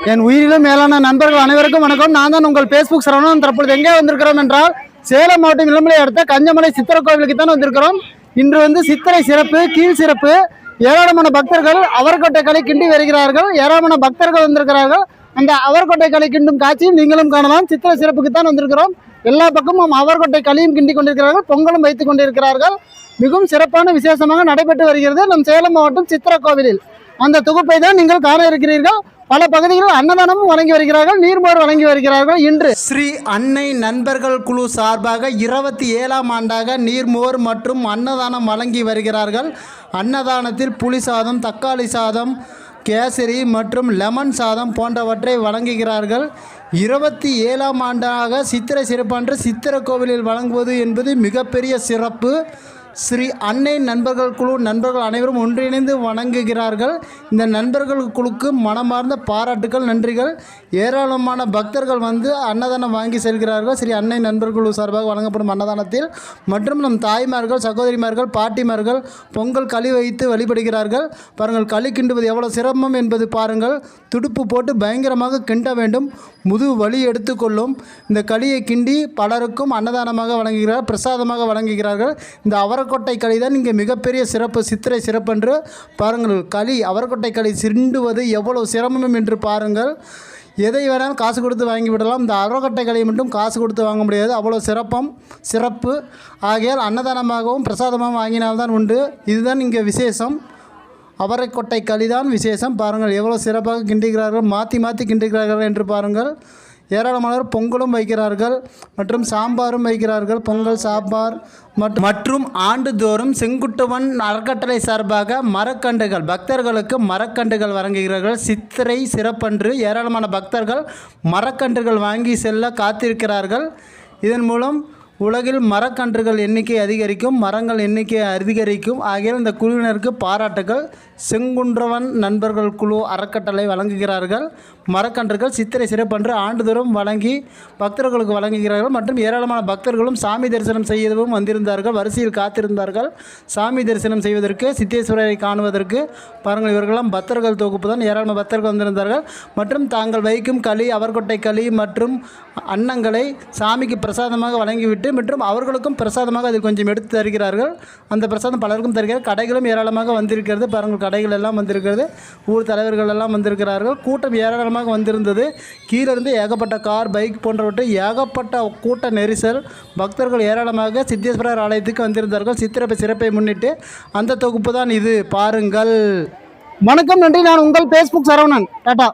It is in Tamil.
என் உயிரிலும் மேலான நண்பர்கள் அனைவருக்கும் வணக்கம். நான் தான் உங்கள் பேஸ்புக் சரவணன். தற்பொழுது எங்கே வந்திருக்கிறோம் என்றால் சேலம் மாவட்டம் இளமலை அடுத்த கஞ்சமலை சித்திரை கோவிலுக்கு தான் வந்திருக்கிறோம். இன்று சித்திரை சிறப்பு, கீழ் சிறப்பு. ஏராளமான பக்தர்கள் அவர்கொட்டை களை கிண்டி வருகிறார்கள். ஏராளமான பக்தர்கள் வந்திருக்கிறார்கள். அந்த அவர்கொட்டை களை கிண்டும் காட்சியும் நீங்களும் காணலாம். சித்திரை சிறப்புக்கு தான் வந்திருக்கிறோம். எல்லா பக்கமும் அவர்கொட்டை களியும் கிண்டி கொண்டிருக்கிறார்கள், பொங்கலும் வைத்துக் கொண்டிருக்கிறார்கள். மிகவும் சிறப்பான விசேஷமாக நடைபெற்று வருகிறது நம் சேலம் மாவட்டம் சித்திரை கோவிலில். அந்த தொகுப்பை தான் நீங்கள் காண இருக்கிறீர்கள். பல பகுதிகளில் அன்னதானமும் வழங்கி வருகிறார்கள், நீர்மோர் வழங்கி வருகிறார்கள். இன்று ஸ்ரீ அன்னை நண்பர்கள் குழு சார்பாக 27ஆம் ஆண்டாக நீர்மோர் மற்றும் அன்னதானம் வழங்கி வருகிறார்கள். அன்னதானத்தில் புளி சாதம், தக்காளி சாதம், கேசரி மற்றும் லெமன் சாதம் போன்றவற்றை வழங்குகிறார்கள். 27ஆம் ஆண்டாக சித்திரை சிறப்பன்று சித்திரை கோவிலில் வழங்குவது என்பது மிகப்பெரிய சிறப்பு. ஸ்ரீ அன்னை நண்பர்கள் குழு நண்பர்கள் அனைவரும் ஒன்றிணைந்து வணங்குகிறார்கள். இந்த நண்பர்கள் குழுக்கு மனமார்ந்த பாராட்டுக்கள், நன்றிகள். ஏராளமான பக்தர்கள் அன்னதானம் வாங்கி செல்கிறார்கள். ஸ்ரீ அன்னை நண்பர்கள் குழு சார்பாக வழங்கப்படும் அன்னதானத்தில் மற்றும் நம் தாய்மார்கள், சகோதரிமார்கள், பாட்டிமார்கள் பொங்கல் களி வைத்து வழிபடுகிறார்கள். பாருங்கள், களி கிண்டுவது எவ்வளோ சிரமம் என்பது பாருங்கள். துடுப்பு போட்டு பயங்கரமாக கிண்ட வேண்டும், முதுகு வலி எடுத்துக்கொள்ளும். இந்த களியை கிண்டி பலருக்கும் அன்னதானமாக வழங்குகிறார், பிரசாதமாக வழங்குகிறார்கள். இந்த அவரக்கொட்டை களி தான் இங்கே மிகப்பெரிய சிறப்பு, சித்திரை சிறப்பென்று பாருங்கள். களி, அவரக்கொட்டை களி சிண்டுவது எவ்வளவு சிரமம் என்று பாருங்கள். எதை வேணாலும் காசு கொடுத்து வாங்கி விடலாம். இந்த அவரக்கொட்டை களியை மட்டும் காசு கொடுத்து வாங்க முடியாது, அவ்வளோ சிறப்பு. ஆகையால் அன்னதானமாகவும் பிரசாதமாகவும் வாங்கினால்தான் உண்டு. இதுதான் இங்கே விசேஷம். அவரைக்கொட்டை களி தான் விசேஷம். பாருங்கள் எவ்வளோ சிறப்பாக கிண்டுகிறார்கள், மாற்றி கிண்டுகிறார்கள் என்று பாருங்கள். ஏராளமானவர் பொங்கலும் வைக்கிறார்கள் மற்றும் சாம்பாரும் வைக்கிறார்கள். பொங்கல், சாம்பார் மற்றும் ஆண்டுதோறும் செங்குட்டுவன் அறக்கட்டளை சார்பாக மரக்கன்றுகள், பக்தர்களுக்கு மரக்கன்றுகள் வழங்குகிறார்கள். சித்திரை சிறப்பன்று ஏராளமான பக்தர்கள் மரக்கன்றுகள் வாங்கி செல்ல காத்திருக்கிறார்கள். இதன் மூலம் உலகில் மரக்கன்றுகள் எண்ணிக்கை அதிகரிக்கும், மரங்கள் எண்ணிக்கை அதிகரிக்கும். ஆகிய இந்த குழுவினருக்கு பாராட்டுகள். செங்குன்றவன் நண்பர்கள் குழு அறக்கட்டளை வழங்குகிறார்கள் மரக்கன்றுகள். சித்திரை சிறப்பன்று ஆண்டுதோறும் வழங்கி பக்தர்களுக்கு வழங்குகிறார்கள். மற்றும் ஏராளமான பக்தர்களும் சாமி தரிசனம் செய்யவும் வந்திருந்தார்கள், வரிசையில் காத்திருந்தார்கள் சாமி தரிசனம் செய்வதற்கு, சித்தேஸ்வரரை காணுவதற்கு. பாருங்கள், இவர்களெல்லாம் பக்தர்கள் தொகுப்பு தான். ஏராளமான பக்தர்கள் வந்திருந்தார்கள். மற்றும் தாங்கள் வைக்கும் களி, அவர்கொட்டை களி மற்றும் அன்னங்களை சாமிக்கு பிரசாதமாக வழங்கிவிட்டு மற்றும் அவர்களுக்கும் பிரசாதமாக அதில் கொஞ்சம் எடுத்து தருகிறார்கள். அந்த பிரசாதம் பலருக்கும் தருகிறார். கடைகளும் ஏராளமாக வந்திருக்கிறது. பாருங்கள், கடைகள் எல்லாம் வந்திருக்கிறது. ஊர் தலைவர்கள் எல்லாம் வந்திருக்கிறார்கள். கூட்டம் ஏராளமாக வந்திருந்தது. கீழிருந்து ஏகப்பட்ட கார், பைக் போன்றவற்றை ஏகப்பட்ட கூட்ட நெரிசல். பக்தர்கள் ஏராளமாக சித்தேஸ்வரர் ஆலயத்துக்கு வந்திருந்தார்கள். சித்திரை சிறப்பை முன்னிட்டு அந்த தொகுப்பு தான் இது. பாருங்கள். வணக்கம், நன்றி. நான் உங்கள் பேஸ்புக் சரவணன். டாடா.